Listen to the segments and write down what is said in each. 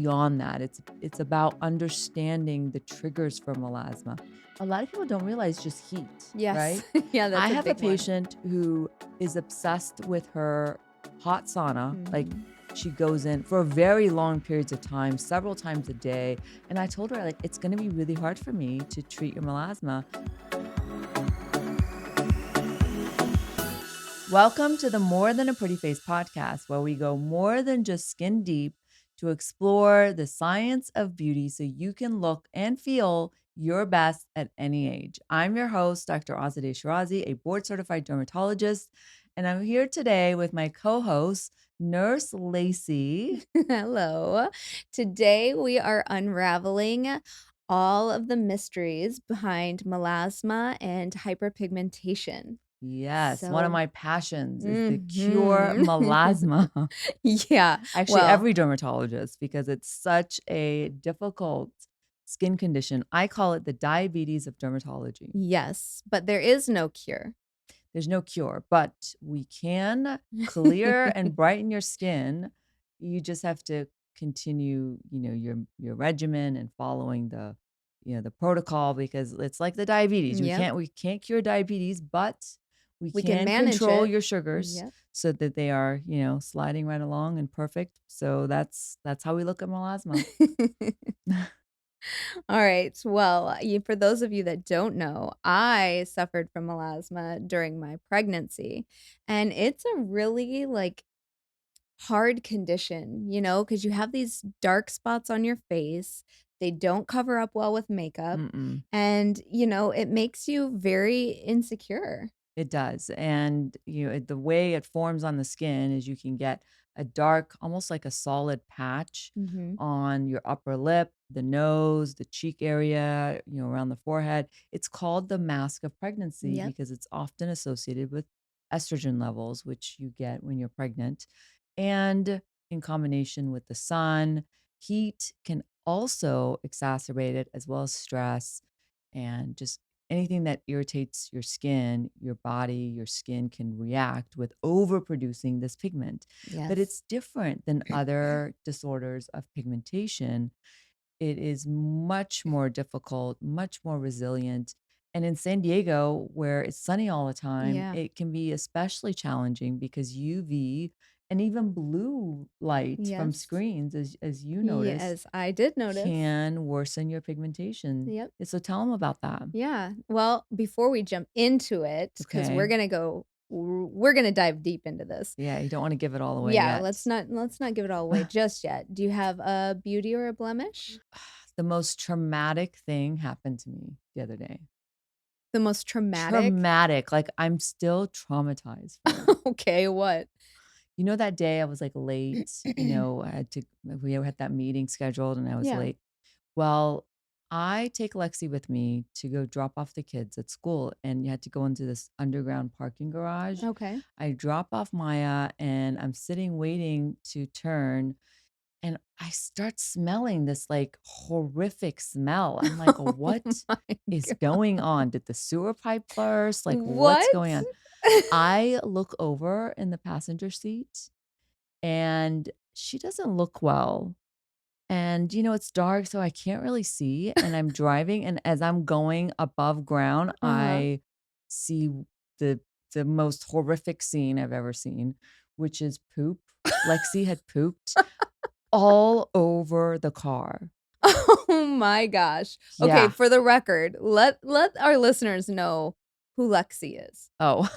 beyond that. It's about understanding the triggers for melasma. A lot of people don't realize just heat, Yes. right? Yeah, I that's a have a big one. patient who is obsessed with her hot sauna. Like Mhm. she goes in for very long periods of time, several times a day. And I told her, like, it's going to be really hard for me to treat your melasma. Welcome to the More Than a Pretty Face podcast, where we go more than just skin deep to explore the science of beauty so you can look and feel your best at any age. I'm your host, Dr. AziMD Skincare, a board-certified dermatologist, and I'm here today with my co-host, Nurse Lacey. Hello. Today we are unraveling all of the mysteries behind melasma and hyperpigmentation. Yes, one of So, my passions is the cure mhm. melasma. Yeah. Actually, Well, every dermatologist, because it's such a difficult skin condition. I call it the diabetes of dermatology. yes, but there is no cure. There's no cure, but we can clear and brighten your skin. You just have to continue, your regimen and following the protocol, because it's like the diabetes. Yep. We can't cure diabetes, but we We can can manage control it. your sugars Yep. so that they are, sliding right along and perfect. So that's how we look at melasma. All right. Well, for those of you that don't know, I suffered from melasma during my pregnancy, and it's a really hard condition, because you have these dark spots on your face. They don't cover up well with makeup, Mm-mm. and it makes you very insecure. It does. And the way it forms on the skin is you can get a dark, almost like a solid patch Mhm. on your upper lip, the nose, the cheek area, around the forehead. It's called the mask of pregnancy Yep. because it's often associated with estrogen levels, which you get when you're pregnant. And in combination with the sun, heat can also exacerbate it, as well as stress and just anything that irritates your skin, your body, your skin can react with overproducing this pigment. But Yes. it's different than other disorders of pigmentation. It is much more difficult, much more resilient. And in San Diego, where it's sunny all the time, Yeah. it can be especially challenging because UV and even blue light from Yes. screens, as you noticed, Yes, I did notice. can worsen your pigmentation. Yep. So tell them about that. Yeah. Well, before we jump into it, because Okay. we're gonna dive deep into this. Yeah, you don't wanna give it all away Yeah, yet. let's not give it all away just yet. Do you have a beauty or a blemish? The most traumatic thing happened to me the other day. The most traumatic? Traumatic, like, I'm still traumatized from it. Okay, what? You know that day I was, like, late, I had to we had that meeting scheduled and I was Yeah. late. Well, I take Lexi with me to go drop off the kids at school, and you had to go into this underground parking garage. Okay. I drop off Maya, and I'm sitting waiting to turn, and I start smelling this, like, horrific smell. I'm like, Oh "What my is god. going on? Did the sewer pipe burst? Like, what's What? going on?" I look over in the passenger seat, and she doesn't look well. And, it's dark, so I can't really see, and I'm driving, and as I'm going above ground, Uh-huh. I see the the most horrific scene I've ever seen, which is poop. Lexi had pooped all over the car. Oh my gosh. Okay, Yeah. for the record, let our listeners know who Lexi is. Oh,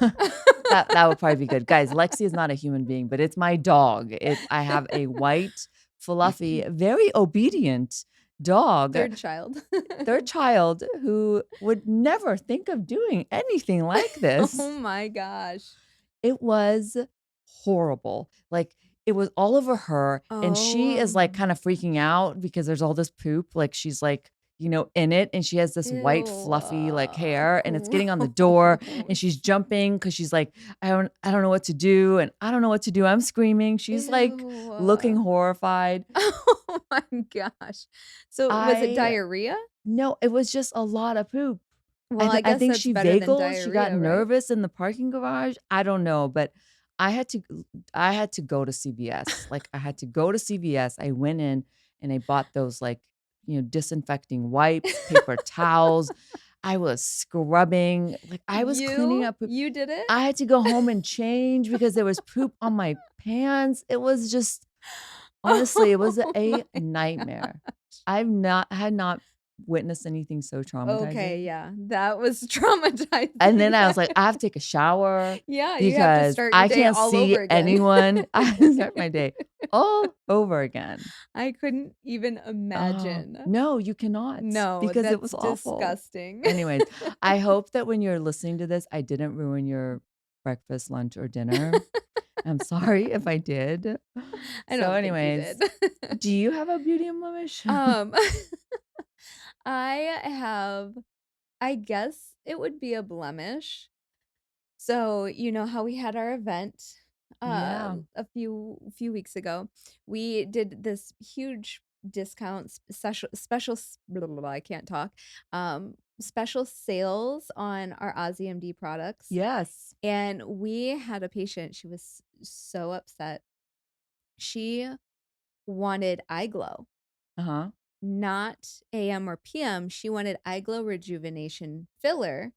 that would probably be good. Guys, Lexi is not a human being, but it's my dog. I have a white, fluffy, very obedient dog, Third child. third child, who would never think of doing anything like Oh this. my gosh. It was horrible. Like, it was all over her, and she is, like, Oh kinda freaking out because there's all this poop, like, she's, like, in it, and she has this white ew. fluffy, like, hair, and it's getting on the door, and she's Gross. jumping because she's like, "I don't know what to do, and I don't know what to do." I'm screaming. She's, like, looking Ew. horrified. Oh my gosh. So was it I diarrhea? No, it was just a lot of poop. Well, I I guess think that's she better than vagal, she got diarrhea, right? nervous in the parking garage, I don't know, but I had to I had to go to CVS, like, I had to go to CVS, I went in, and I bought those, like, disinfecting wipes, paper towels. I was scrubbing, like, I was cleaning You? up poop. You did it? I had to go home and change because there was poop on my pants. It was just honestly, it was Oh a my nightmare. god. Had not witnessed anything so Okay, traumatizing. yeah, that was And then traumatizing. I was like, "I have to take a shower Yeah, you have to because start your I day can't all see over again. anyone." I have to start my day all over again. I couldn't even Oh, imagine. no, you cannot No, because it that's was awful. disgusting. Anyways, I hope that when you're listening to this, I didn't ruin your breakfast, lunch, or dinner. I'm sorry if I did. I So don't think you did. anyways, do you have a beauty and blemish? Um, I have I guess it would be a blemish. So, you know how we had our event, Yeah. a few weeks ago? We did this huge discount special blah, blah, blah, I can't talk, special sales on our AziMD products, Yes. and we had a patient, she was so upset. She wanted eye glow, Uh-huh. not AM or PM, she wanted eye glow rejuvenation filler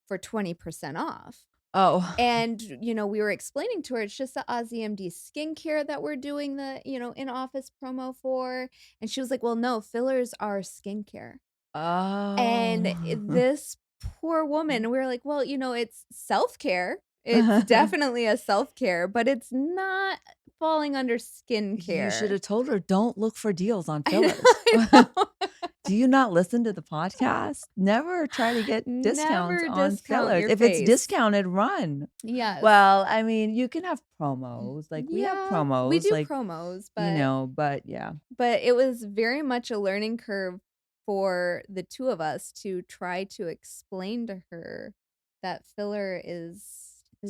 for 20% off. Oh. And, you know, we were explaining to her it's just the AziMD Skincare that we're doing the, in-office promo for, and she was like, "Well, no, fillers are skincare." And Oh. this poor woman, we were like, "Well, it's self-care. It's definitely a self-care, but it's not falling under You should skincare." have told her, "Don't look for deals on I know, fillers." I know. Do you not listen to the podcast? Never try to get discounts Never on discount fillers. your If it's face. discounted, run. Yes. Well, I mean, you can have promos, like, we have Yeah, we promos, do like, promos, but but yeah, it was very much a learning curve for the 2 of us to try to explain to her that filler is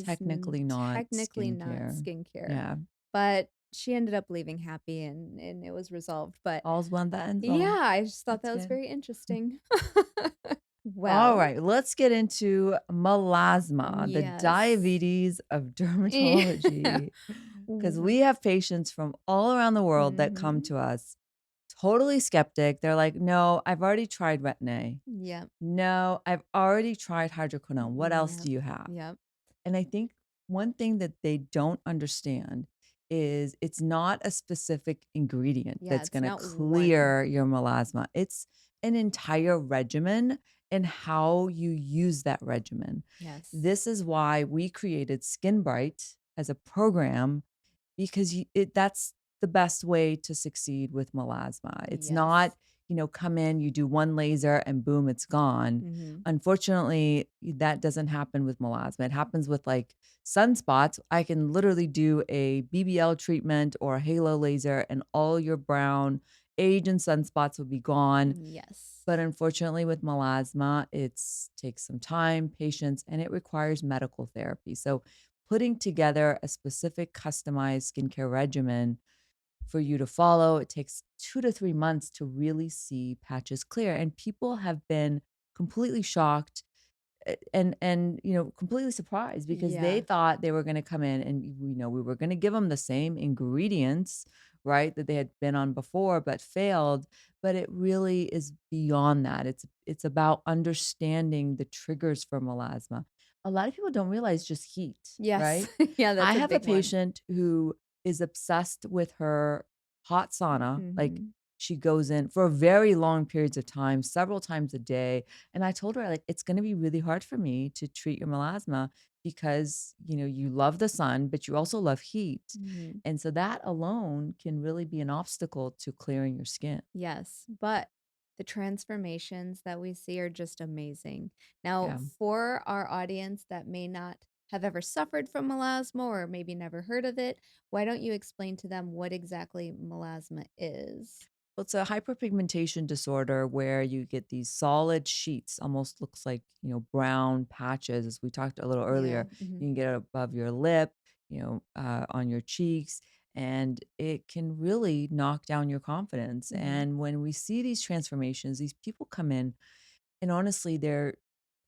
technically not technically not skincare. skincare, Yeah. but she ended up leaving happy and it was resolved, but All's one that ends yeah, well. I just thought That's that was good. very interesting. All Well, right, let's get into melasma, the yes. diabetes of dermatology, because W we have patients from all around the world that come Mhm. to us totally skeptic. They're like, "No, I've already tried Retin-A. Yep. No, I've already tried hydroquinone. What else Yep. do you have?" Yep. And I think one thing that they don't understand is it's not a specific ingredient Yeah, that's it's gonna not one. clear your melasma. It's an entire regimen and how you use that regimen. Yes. This is why we created SkinBright as a program because that's the best way to succeed with melasma. It's not, Yes. come in, you do one laser and boom, it's gone. Mhm. Unfortunately, that doesn't happen with melasma. It happens with like sunspots. I can literally do a BBL treatment or a halo laser and all your brown age and sunspots will be gone. Yes. But unfortunately, with melasma, it takes some time, patience, and it requires medical therapy. So, putting together a specific customized skincare regimen for you to follow, it takes 2 to 3 months to really see patches clear. And people have been completely shocked and completely surprised because they Yeah. thought they were gonna come in and, we were gonna give them the same ingredients, right, that they had been on before but failed, but it really is beyond that. It's about understanding the triggers for melasma. A lot of people don't realize just heat, Yes. right? Yeah, I that's a have a big one. patient who is obsessed with her hot sauna, like, Mhm. she goes in for very long periods of time, several times a day, and I told her, like, "It's gonna be really hard for me to treat your melasma because, you love the sun, but you also love heat." Mhm. And so that alone can really be an obstacle to clearing your skin. Yes, but the transformations that we see are just amazing. Now, Yeah. for our audience that may not have ever suffered from melasma or maybe never heard of it, why don't you explain to them what exactly melasma is? Well, it's a hyperpigmentation disorder where you get these solid sheets, almost looks like, brown patches, as we talked a little Yeah. earlier. You Mhm. can get it above your lip, on your cheeks, and it can really knock down your confidence. Mhm. And when we see these transformations, these people come in and honestly, they're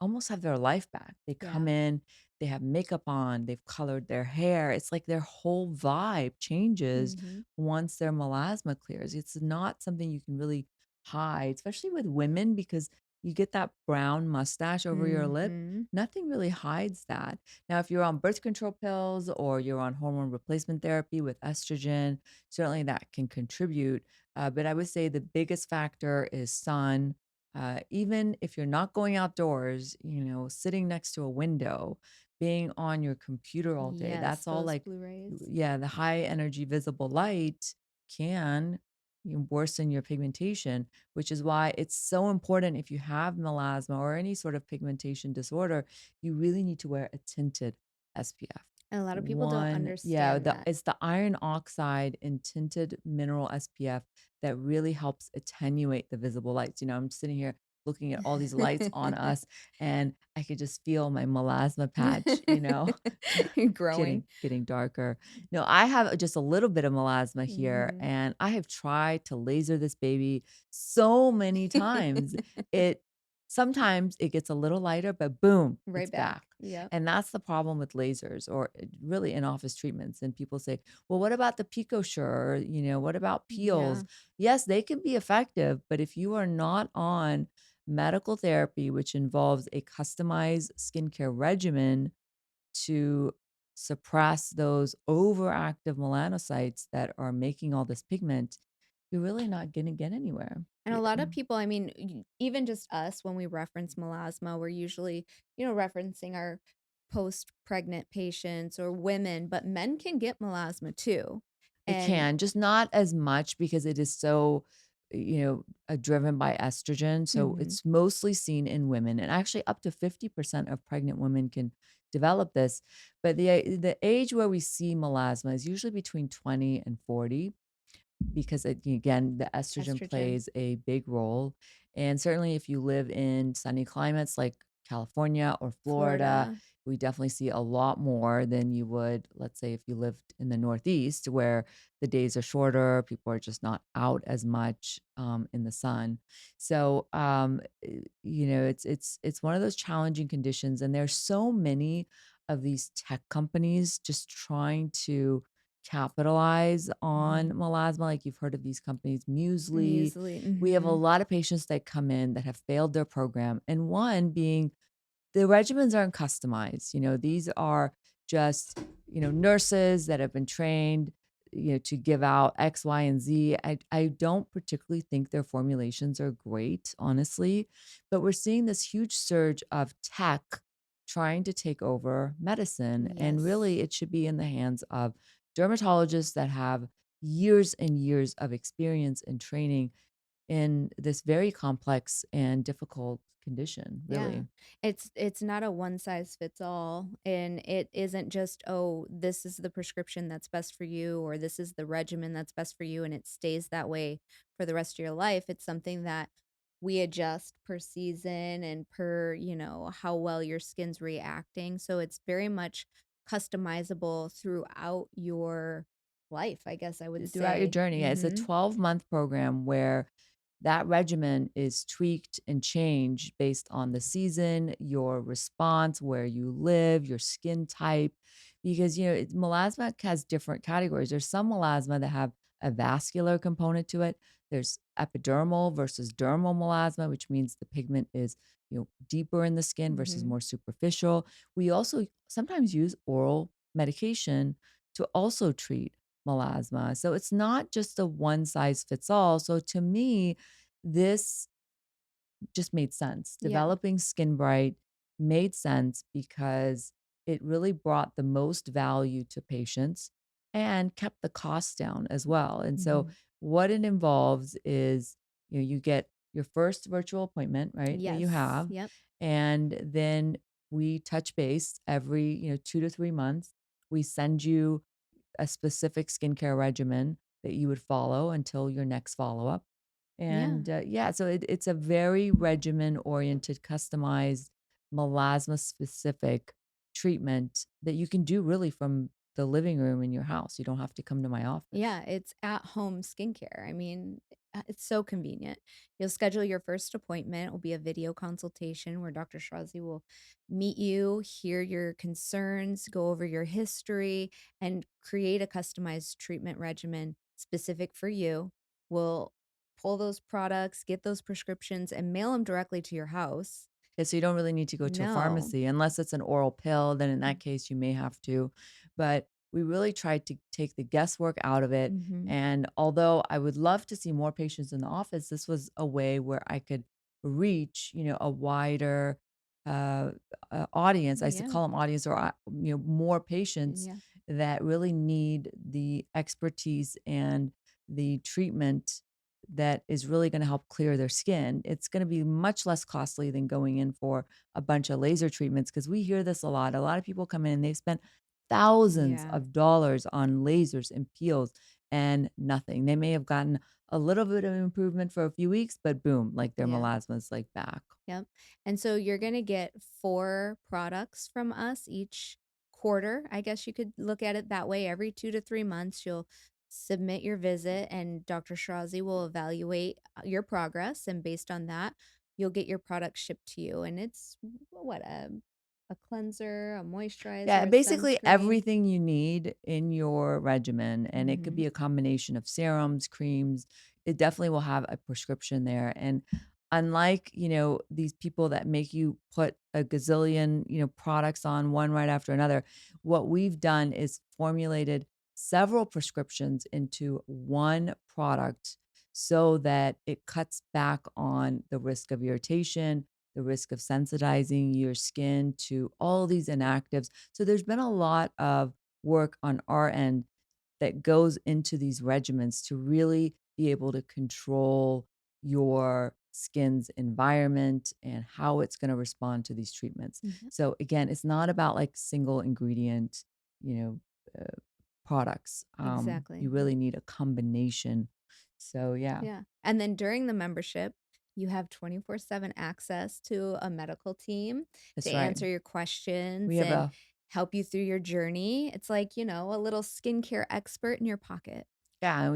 almost have their life back. They come Yeah. in, they have makeup on, they've colored their hair. It's like their whole vibe changes Mhm. once their melasma clears. It's not something you can really hide, especially with women, because you get that brown mustache over your lip. Mhm. Nothing really hides that. Now, if you're on birth control pills or you're on hormone replacement therapy with estrogen, certainly that can contribute. But I would say the biggest factor is sun. Even if you're not going outdoors, sitting next to a window, being on your computer all day, Yes, that's all those like, blue rays. yeah, the high energy visible light can worsen your pigmentation, which is why it's so important if you have melasma or any sort of pigmentation disorder, you really need to wear a tinted SPF. And a lot of people don't One, yeah, understand that. it's the iron oxide in tinted mineral SPF that really helps attenuate the visible lights. I'm sitting here looking at all these lights on us, and I could just feel my melasma patch, Growing. getting darker. No, I have just a little bit of melasma here, Mhm. and I have tried to laser this baby so many times. It Sometimes it gets a little lighter, but boom, Right it's back. back. Yep. And that's the problem with lasers or really in-office treatments. And people say, "Well, what about the PicoSure? Or, what about peels?" Yeah. Yes, they can be effective, but if you are not on medical therapy, which involves a customized skincare regimen to suppress those overactive melanocytes that are making all this pigment, you're really not gonna get anywhere. And a lot of people, I mean, even just us, when we reference melasma, we're usually, referencing our post-pregnant patients or women, but men can get melasma too. It And can, just not as much because it is so, driven by estrogen, so mhm, it's mostly seen in women, and actually up to 50% of pregnant women can develop this, but the age where we see melasma is usually between 20 and 40. Because again, the estrogen estrogen, plays a big role, and certainly if you live in sunny climates like California or Florida, Florida. we definitely see a lot more than you would, let's say, if you lived in the Northeast where the days are shorter, people are just not out as much, in the sun. So, it's one of those challenging conditions, and there's so many of these tech companies just trying to capitalize on Mhm. melasma, like you've heard of these companies, Muesli. Muesli, We have a mhm. lot of patients that come in that have failed their program, and one being the regimens aren't customized. These are just, nurses that have been trained, to give out X, Y, and Z. I don't particularly think their formulations are great, honestly, but we're seeing this huge surge of tech trying to take over medicine. And really, Yes. it should be in the hands of dermatologists that have years and years of experience and training in this very complex and difficult condition, Yeah. really. It's not a one size fits all, and it isn't just, "Oh, this is the prescription that's best for you," or "This is the regimen that's best for you," and it stays that way for the rest of your life. It's something that we adjust per season and per, how well your skin's reacting, so it's very much customizable throughout your life, I guess I would Throughout your say. journey, yeah, it's a Mhm. 12-month program where that regimen is tweaked and changed based on the season, your response, where you live, your skin type, because, melasma has different categories. There's some melasma that have a vascular component to it. There's epidermal versus dermal melasma, which means the pigment is, deeper in the skin versus Mhm. more superficial. We also sometimes use oral medication to also treat melasma. So it's not just a one size fits all. So to me, this just made sense. Yeah. Developing SkinBright made sense because it really brought the most value to patients and kept the costs down as well. And so Mhm. what it involves is, you get your first virtual appointment, right? That you Yes. have, Yep. and then we touch base every, 2 to 3 months. We send you a specific skincare regimen that you would follow until your next follow-up. Yeah. And, yeah, so it's a very regimen-oriented, customized, melasma-specific treatment that you can do really from the living room in your house. You don't have to come to my office. Yeah, it's at home skincare. I mean, It's so convenient. You'll schedule your first appointment. It will be a video consultation where Dr. Shrazi will meet you, hear your concerns, go over your history, and create a customized treatment regimen specific for you. We'll pull those products, get those prescriptions, and mail them directly to your house. Yeah, so you don't really need to go to a No. pharmacy unless it's an oral pill, then in that case, you may have to. But we really tried to take the guesswork out of it. Mhm. And although I would love to see more patients in the office, this was a way where I could reach, a wider uh, audience. I used to Yeah. call them audience or, more patients Yeah. that really need the expertise and the treatment that is really gonna help clear their skin. It's gonna be much less costly than going in for a bunch of laser treatments because we hear this a lot. A lot of people come in and they've spent thousands Yeah. of dollars on lasers and peels and nothing. They may have gotten a little bit of improvement for a few weeks, but boom, like their Yeah. melasma's like back. Yep. And so you're gonna get 4 products from us each quarter. I guess you could look at it that way. Every 2 to 3 months, you'll submit your visit, and Dr. Shirazi will evaluate your progress. And based on that, you'll get your product shipped to you. And it's what a cleanser, a moisturizer, Yeah, a basically sunscreen. everything you need in your regimen, and it could Hmm. be a combination of serums, creams. It definitely will have a prescription there. And unlike, these people that make you put a gazillion, products on one right after another, what we've done is formulated several prescriptions into one product so that it cuts back on the risk of irritation, the risk of sensitizing your skin to all these inactives. So there's been a lot of work on our end that goes into these regimens to really be able to control your skin's environment and how it's going to respond to these treatments. Yep. So again, it's not about like single ingredient, you know, uh, products. You Exactly. really need a combination. So yeah, Yeah. And then during the membership, you have 24/7 access to a medical team to that's right. answer your We questions have and a help you through your journey. It's like, a little skincare expert in your pocket. Yeah, and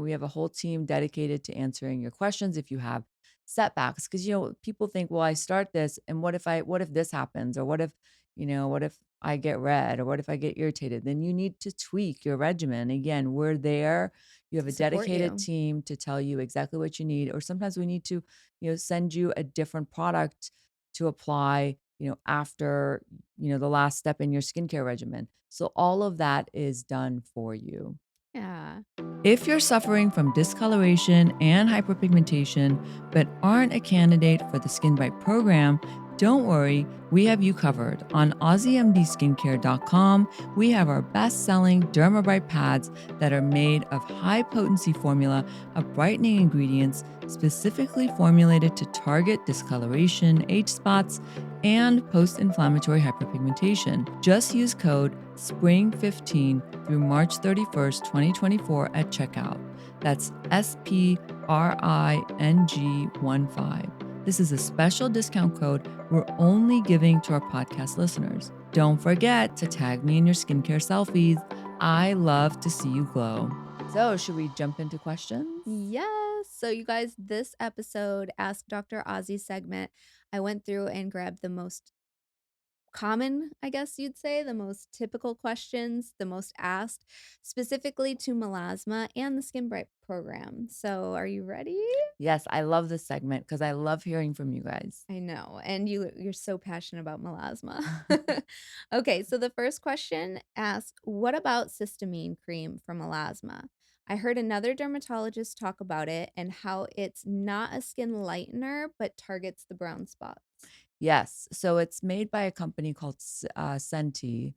we have a whole team dedicated to answering your questions if you have setbacks. Because people think, well, I start this, and what if this happens, or what if I get red, or what if I get irritated? Then you need to tweak your regimen. Again, we're there. You have To a support dedicated you. team to tell you exactly what you need, or sometimes we need to, send you a different product to apply, after the last step in your skincare regimen. So all of that is done for you. Yeah. If you're suffering from discoloration and hyperpigmentation but aren't a candidate for the SkinBright program, don't worry, we have you covered. On AziMDSkincare.com, we have our best selling Dermabright pads that are made of high potency formula of brightening ingredients specifically formulated to target discoloration, age spots, and post inflammatory hyperpigmentation. Just use code SPRING15 through March 31st, 2024 at checkout. That's SPRING15. This is a special discount code we're only giving to our podcast listeners. Don't forget to tag me in your skincare selfies. I love to see you glow. So, should we jump into questions? Yes. So, you guys, this episode, Ask Dr. Ozzy segment, I went through and grabbed the most common, I guess you'd say, the most typical questions, the most asked, specifically to melasma and the SkinBright program. So, are you ready? Yes, I love this segment because I love hearing from you guys. I know, and you're so passionate about melasma. Okay, so the first question asks, "What about cysteamine cream for melasma? I heard another dermatologist talk about it and how it's not a skin lightener, but targets the brown spots." Yes. So it's made by a company called Senti,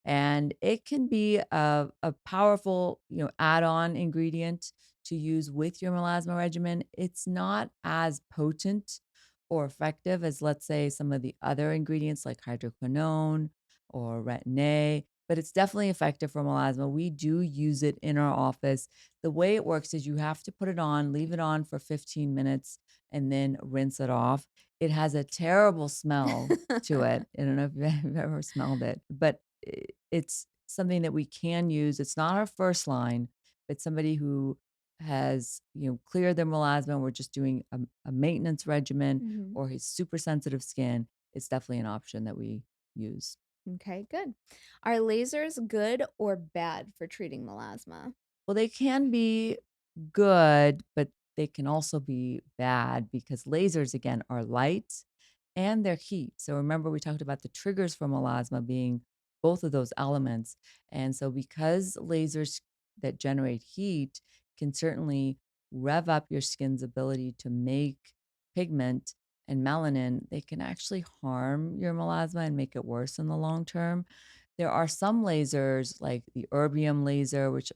and it can be a powerful, add-on ingredient to use with your melasma regimen. It's not as potent or effective as, let's say, some of the other ingredients like hydroquinone or retin-A, but it's definitely effective for melasma. We do use it in our office. The way it works is you have to put it on, leave it on for 15 minutes, and then rinse it off. It has a terrible smell to it. I don't know if you've ever smelled it, but it's something that we can use. It's not our first line, but somebody who has, cleared their melasma and we're just doing a maintenance regimen Mhm. or his super sensitive skin, it's definitely an option that we use. Okay, good. Are lasers good or bad for treating melasma? Well, they can be good, but they can also be bad because lasers, again, are light and they're heat. So remember, we talked about the triggers for melasma being both of those elements. And so, because lasers that generate heat can certainly rev up your skin's ability to make pigment and melanin, they can actually harm your melasma and make it worse in the long term. There are some lasers like the erbium laser, which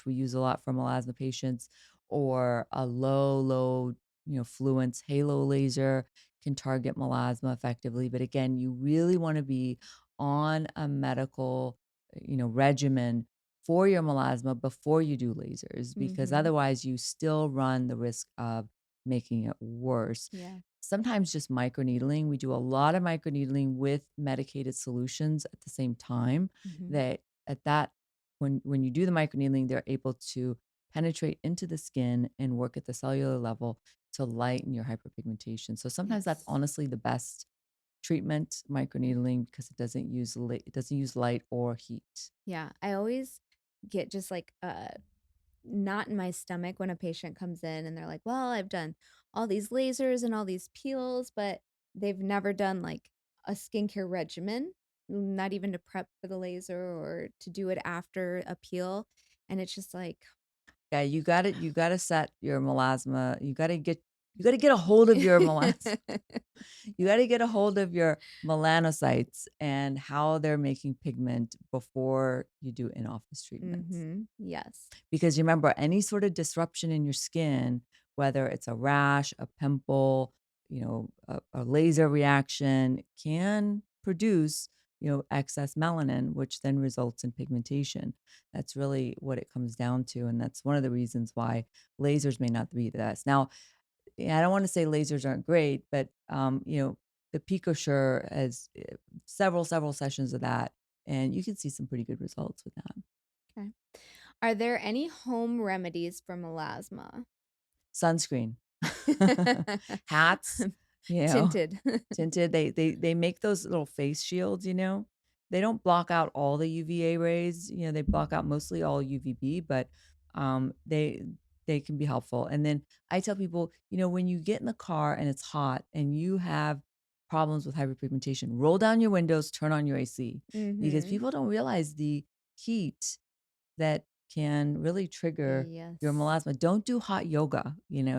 we use a lot for melasma patients, or a low, fluence halo laser can target melasma effectively. But again, you really want to be on a medical, regimen for your melasma before you do lasers, because Mhm. otherwise you still run the risk of making it worse. Yeah. Sometimes just microneedling. We do a lot of microneedling with medicated solutions at the same time Mhm. that at that when you do the microneedling, they're able to penetrate into the skin and work at the cellular level to lighten your hyperpigmentation. So sometimes that's Yes. honestly the best treatment, microneedling, because it doesn't use light or heat. Yeah, I always get just like knot in my stomach when a patient comes in and they're like, "Well, I've done all these lasers and all these peels, but they've never done like a skincare regimen, not even to prep for the laser or to do it after a peel." And it's just like Yeah, you gotta set your melasma. You gotta get a hold of your melasma. You gotta get a hold of your melanocytes and how they're making pigment before you do in-office treatments. Mhm. Yes. Because remember, any sort of disruption in your skin, whether it's a rash, a pimple, a laser reaction, can produce, excess melanin, which then results in pigmentation. That's really what it comes down to. And that's one of the reasons why lasers may not be the best. Now, yeah, I don't want to say lasers aren't great, but the PicoSure has several sessions of that, and you can see some pretty good results with that. Okay. Are there any home remedies for melasma? Sunscreen, hats, you know, Tinted. tinted. They make those little face shields. They don't block out all the UVA rays. They block out mostly all UVB, but they can be helpful. And then I tell people, when you get in the car and it's hot and you have problems with hyperpigmentation, roll down your windows, turn on your AC, because Mhm. people don't realize the heat that can really trigger your Yes. melasma. Don't do hot yoga,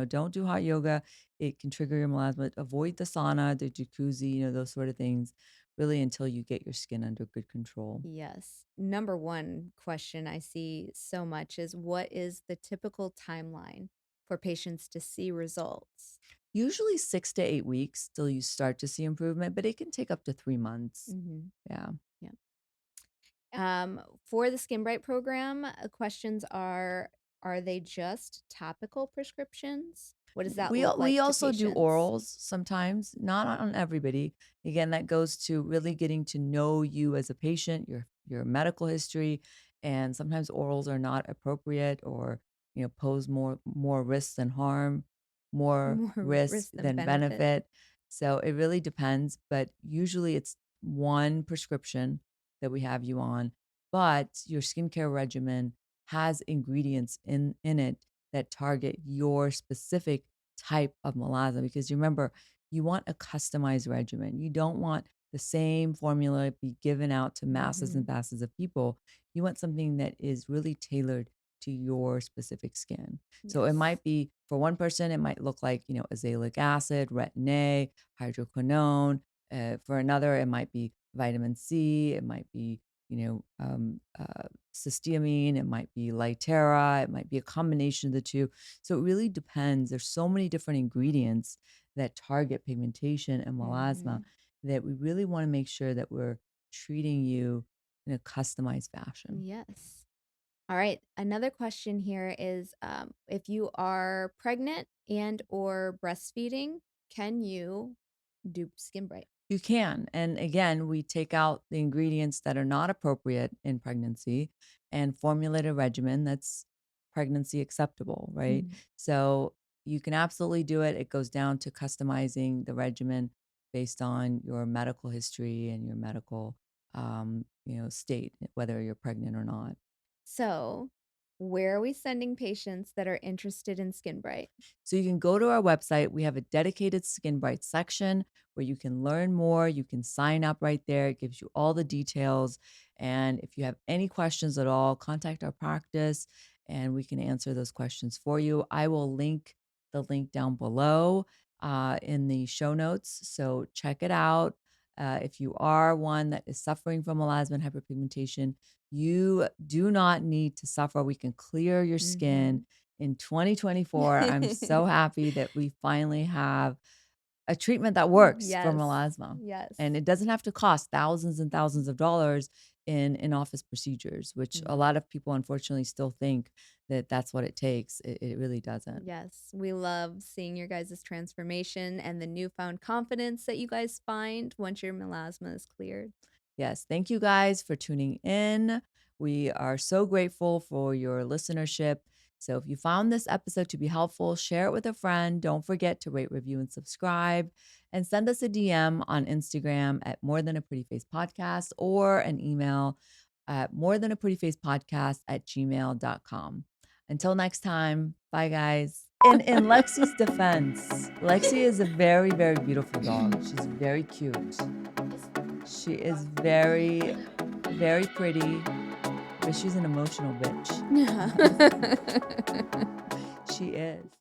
don't do hot yoga. It can trigger your melasma. Avoid the sauna, the jacuzzi, those sort of things, really until you get your skin under good control. Yes. Number one question I see so much is what is the typical timeline for patients to see results? Usually 6 to 8 weeks till you start to see improvement, but it can take up to 3 months. Mhm. Yeah. Yeah. For the SkinBright program, questions are they just topical prescriptions? What does that look We like to also do patients? orals sometimes, not on everybody. Again, that goes to really getting to know you as a patient, your medical history, and sometimes orals are not appropriate or, pose more risk than harm, more More risk risk than than benefit. benefit. So it really depends, but usually it's one prescription that we have you on, but your skincare regimen has ingredients in it that target your specific type of melasma, because you remember, you want a customized regimen. You don't want the same formula be given out to masses and Mhm. masses of people. You want something that is really tailored to your specific skin. So it Yes. might be for one person, it might look like, azelaic acid, retin A, hydroquinone. For another, it might be vitamin C. It might be, cysteamine. It might be Lytera. It might be a combination of the two. So it really depends. There's so many different ingredients that target pigmentation and melasma Mhm. that we really want to make sure that we're treating you in a customized fashion. Yes. All right. Another question here is if you are pregnant and or breastfeeding, can you do Skin Bright? You can. And again, we take out the ingredients that are not appropriate in pregnancy and formulate a regimen that's pregnancy acceptable, right? Mhm. So you can absolutely do it. It goes down to customizing the regimen based on your medical history and your medical, state, whether you're pregnant or not. So, where are we sending patients that are interested in SkinBright? So you can go to our website. We have a dedicated SkinBright section where you can learn more. You can sign up right there. It gives you all the details. And if you have any questions at all, contact our practice and we can answer those questions for you. I will link the link down below in the show notes. So check it out. If you are one that is suffering from melasma and hyperpigmentation, you do not need to suffer. We can clear your skin Mhm. in 2024. I'm so happy that we finally have a treatment that works for Yes. melasma. Yes. And it doesn't have to cost thousands and thousands of dollars in in-office procedures, which a No. lot of people unfortunately still think that that's what it takes. It really doesn't. Yes, we love seeing your guys' transformation and the newfound confidence that you guys find once your melasma is cleared. Yes. Thank you guys for tuning in. We are so grateful for your listenership. So, if you found this episode to be helpful, share it with a friend. Don't forget to rate, review, and subscribe. And send us a DM on Instagram at More Than a Pretty Face Podcast or an email at more than a pretty face podcast at gmail.com. Until next time, bye guys. In Lexi's defense, Lexi is a very, very beautiful dog. She's very cute. She is very, very pretty, but she's an emotional bitch. Yeah. She is.